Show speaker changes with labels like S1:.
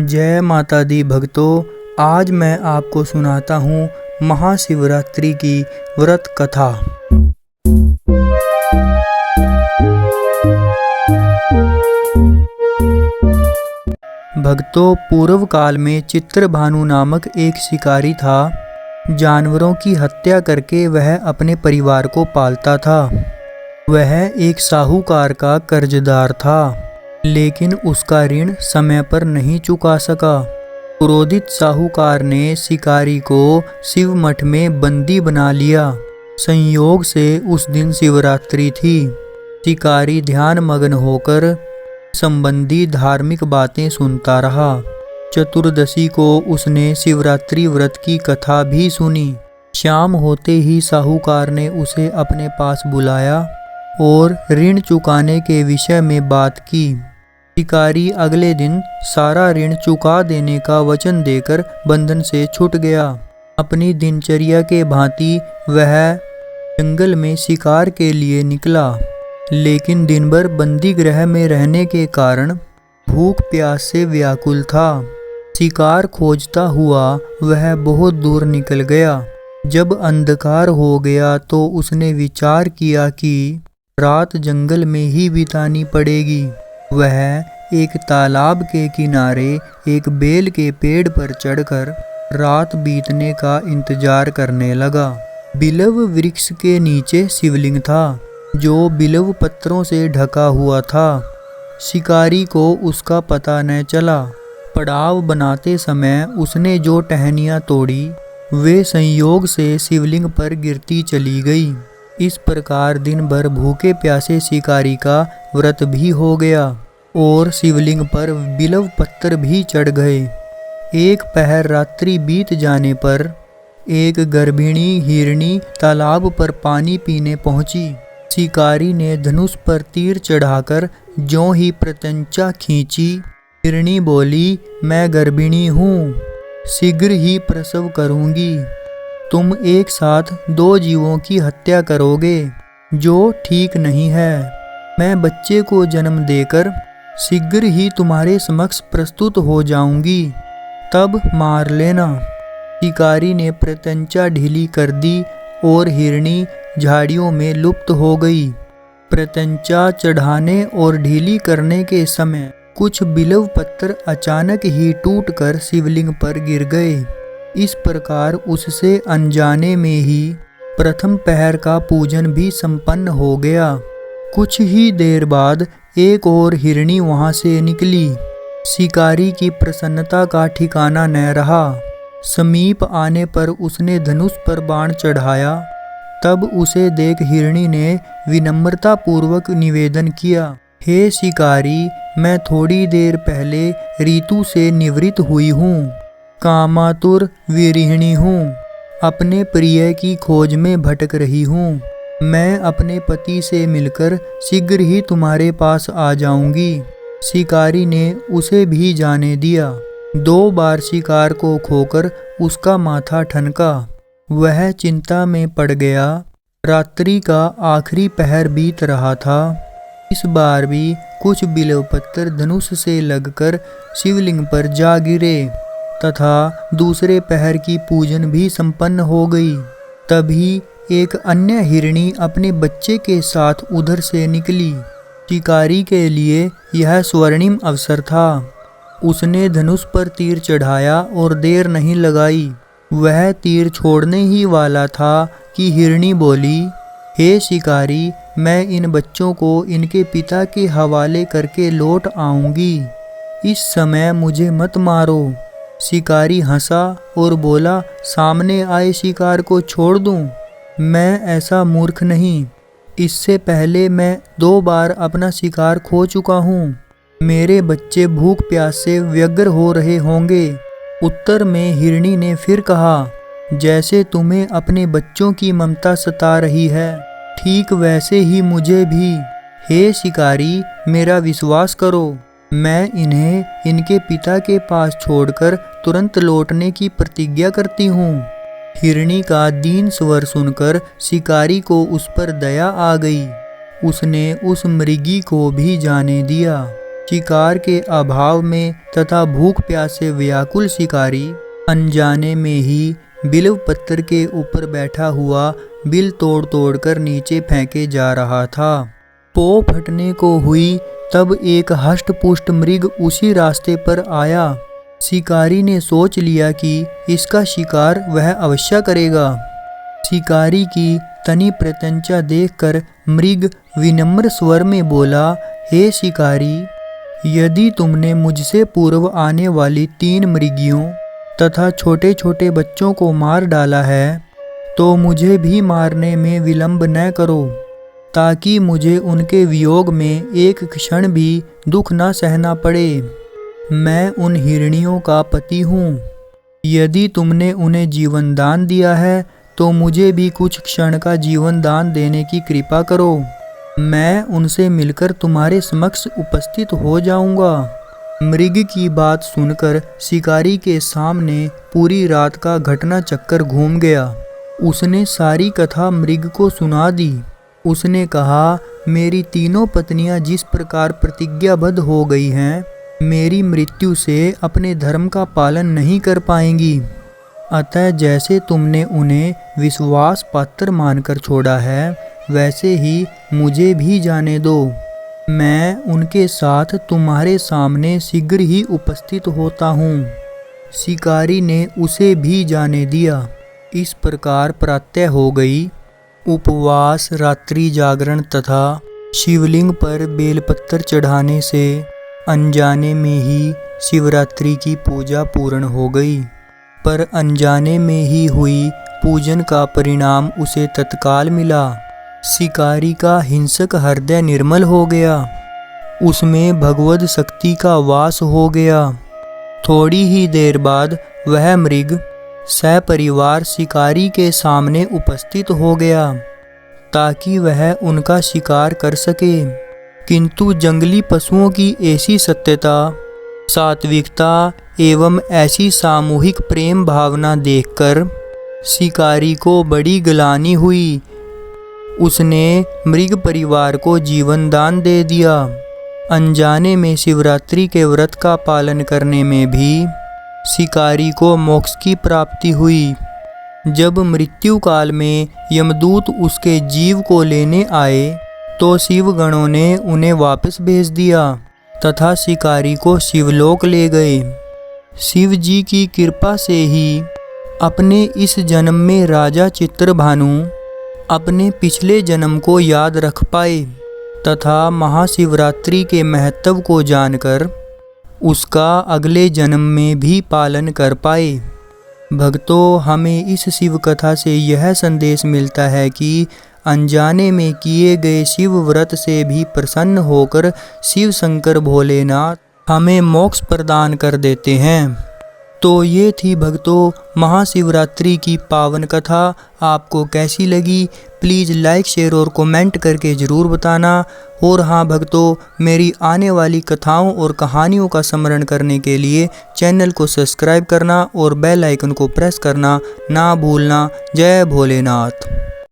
S1: जय माता दी भक्तों, आज मैं आपको सुनाता हूँ महाशिवरात्रि की व्रत कथा। भक्तों, पूर्व काल में चित्रभानु नामक एक शिकारी था। जानवरों की हत्या करके वह अपने परिवार को पालता था। वह एक साहूकार का कर्जदार था, लेकिन उसका ऋण समय पर नहीं चुका सका। क्रोधित साहूकार ने शिकारी को शिव मठ में बंदी बना लिया। संयोग से उस दिन शिवरात्रि थी। शिकारी ध्यान मग्न होकर संबंधी धार्मिक बातें सुनता रहा। चतुर्दशी को उसने शिवरात्रि व्रत की कथा भी सुनी। शाम होते ही साहूकार ने उसे अपने पास बुलाया और ऋण चुकाने के विषय में बात की। शिकारी अगले दिन सारा ऋण चुका देने का वचन देकर बंधन से छूट गया। अपनी दिनचर्या के भांति वह जंगल में शिकार के लिए निकला, लेकिन दिन भर बंदी गृह में रहने के कारण भूख प्यास से व्याकुल था। शिकार खोजता हुआ वह बहुत दूर निकल गया। जब अंधकार हो गया तो उसने विचार किया कि रात जंगल में ही बितानी पड़ेगी। वह एक तालाब के किनारे एक बेल के पेड़ पर चढ़कर रात बीतने का इंतजार करने लगा। बिलव वृक्ष के नीचे शिवलिंग था, जो बिलव पत्रों से ढका हुआ था। शिकारी को उसका पता न चला। पड़ाव बनाते समय उसने जो टहनियाँ तोड़ी, वे संयोग से शिवलिंग पर गिरती चली गई। इस प्रकार दिन भर भूखे प्यासे शिकारी का व्रत भी हो गया और शिवलिंग पर बिलव पत्थर भी चढ़ गए। एक पहर रात्रि बीत जाने पर एक गर्भिणी हिरनी तालाब पर पानी पीने पहुंची। शिकारी ने धनुष पर तीर चढ़ाकर ज्यों ही प्रत्यंचा खींची, हिरनी बोली, मैं गर्भिणी हूँ, शीघ्र ही प्रसव करूँगी। तुम एक साथ दो जीवों की हत्या करोगे, जो ठीक नहीं है। मैं बच्चे को जन्म देकर शीघ्र ही तुम्हारे समक्ष प्रस्तुत हो जाऊंगी, तब मार लेना। शिकारी ने प्रत्यंचा ढीली कर दी और हिरनी झाड़ियों में लुप्त हो गई। प्रत्यंचा चढ़ाने और ढीली करने के समय कुछ बिलव पत्थर अचानक ही टूटकर शिवलिंग पर गिर गए। इस प्रकार उससे अनजाने में ही प्रथम पहर का पूजन भी संपन्न हो गया। कुछ ही देर बाद एक और हिरनी वहां से निकली। शिकारी की प्रसन्नता का ठिकाना न रहा। समीप आने पर उसने धनुष पर बाण चढ़ाया। तब उसे देख हिरनी ने विनम्रता पूर्वक निवेदन किया, हे शिकारी, मैं थोड़ी देर पहले ऋतु से निवृत्त हुई हूँ, कामातुर विरहिणी हूँ, अपने प्रिय की खोज में भटक रही हूँ। मैं अपने पति से मिलकर शीघ्र ही तुम्हारे पास आ जाऊंगी। शिकारी ने उसे भी जाने दिया। 2 बार शिकार को खोकर उसका माथा ठनका। वह चिंता में पड़ गया। रात्रि का आखिरी पहर बीत रहा था। इस बार भी कुछ बिलव पत्थर धनुष से लगकर शिवलिंग पर जा गिरे तथा दूसरे पहर की पूजन भी संपन्न हो गई। तभी एक अन्य हिरणी अपने बच्चे के साथ उधर से निकली। शिकारी के लिए यह स्वर्णिम अवसर था। उसने धनुष पर तीर चढ़ाया और देर नहीं लगाई। वह तीर छोड़ने ही वाला था कि हिरणी बोली, हे शिकारी, मैं इन बच्चों को इनके पिता के हवाले करके लौट आऊंगी। इस समय मुझे मत मारो। शिकारी हंसा और बोला, सामने आए शिकार को छोड़ दूं? मैं ऐसा मूर्ख नहीं। इससे पहले मैं 2 बार अपना शिकार खो चुका हूँ। मेरे बच्चे भूख प्यास से व्यग्र हो रहे होंगे। उत्तर में हिरणी ने फिर कहा, जैसे तुम्हें अपने बच्चों की ममता सता रही है, ठीक वैसे ही मुझे भी। हे शिकारी, मेरा विश्वास करो, मैं इन्हें इनके पिता के पास छोड़कर तुरंत लौटने की प्रतिज्ञा करती हूँ। हिरणी का दीन स्वर सुनकर शिकारी को उस पर दया आ गई। उसने उस मृगी को भी जाने दिया। शिकार के अभाव में तथा भूख प्यास से व्याकुल शिकारी अनजाने में ही बिल्व पत्थर के ऊपर बैठा हुआ बिल तोड़ तोड़ कर नीचे फेंके जा रहा था। पौ फटने को हुई तब एक हष्ट-पुष्ट मृग उसी रास्ते पर आया। शिकारी ने सोच लिया कि इसका शिकार वह अवश्य करेगा। शिकारी की तनी प्रत्यंचा देखकर मृग विनम्र स्वर में बोला, हे शिकारी, यदि तुमने मुझसे पूर्व आने वाली 3 मृगियों तथा छोटे छोटे बच्चों को मार डाला है तो मुझे भी मारने में विलंब न करो, ताकि मुझे उनके वियोग में एक क्षण भी दुख न सहना पड़े। मैं उन हिरनियों का पति हूँ। यदि तुमने उन्हें जीवन दान दिया है तो मुझे भी कुछ क्षण का जीवन दान देने की कृपा करो। मैं उनसे मिलकर तुम्हारे समक्ष उपस्थित हो जाऊंगा। मृग की बात सुनकर शिकारी के सामने पूरी रात का घटना चक्कर घूम गया। उसने सारी कथा मृग को सुना दी। उसने कहा, मेरी तीनों पत्नियां जिस प्रकार प्रतिज्ञाबद्ध हो गई हैं, मेरी मृत्यु से अपने धर्म का पालन नहीं कर पाएंगी। अतः जैसे तुमने उन्हें विश्वास पात्र मानकर छोड़ा है, वैसे ही मुझे भी जाने दो। मैं उनके साथ तुम्हारे सामने शीघ्र ही उपस्थित होता हूँ। शिकारी ने उसे भी जाने दिया। इस प्रकार प्रातः हो गई। उपवास, रात्रि जागरण तथा शिवलिंग पर बेलपत्र चढ़ाने से अनजाने में ही शिवरात्रि की पूजा पूर्ण हो गई। पर अनजाने में ही हुई पूजन का परिणाम उसे तत्काल मिला। शिकारी का हिंसक हृदय निर्मल हो गया। उसमें भगवद शक्ति का वास हो गया। थोड़ी ही देर बाद वह मृग सपरिवार शिकारी के सामने उपस्थित हो गया ताकि वह उनका शिकार कर सके। किंतु जंगली पशुओं की ऐसी सत्यता, सात्विकता एवं ऐसी सामूहिक प्रेम भावना देखकर शिकारी को बड़ी ग्लानि हुई। उसने मृग परिवार को जीवन दान दे दिया। अनजाने में शिवरात्रि के व्रत का पालन करने में भी शिकारी को मोक्ष की प्राप्ति हुई। जब मृत्यु काल में यमदूत उसके जीव को लेने आए तो शिवगणों ने उन्हें वापस भेज दिया तथा शिकारी को शिवलोक ले गए। शिव जी की कृपा से ही अपने इस जन्म में राजा चित्रभानु अपने पिछले जन्म को याद रख पाए तथा महाशिवरात्रि के महत्व को जानकर उसका अगले जन्म में भी पालन कर पाए। भक्तों, हमें इस शिव कथा से यह संदेश मिलता है कि अनजाने में किए गए शिव व्रत से भी प्रसन्न होकर शिव शंकर भोलेनाथ हमें मोक्ष प्रदान कर देते हैं। तो ये थी भक्तों महाशिवरात्रि की पावन कथा। आपको कैसी लगी प्लीज़ लाइक, शेयर और कमेंट करके ज़रूर बताना। और हाँ भक्तों, मेरी आने वाली कथाओं और कहानियों का स्मरण करने के लिए चैनल को सब्सक्राइब करना और बेल आइकन को प्रेस करना ना भूलना। जय भोलेनाथ।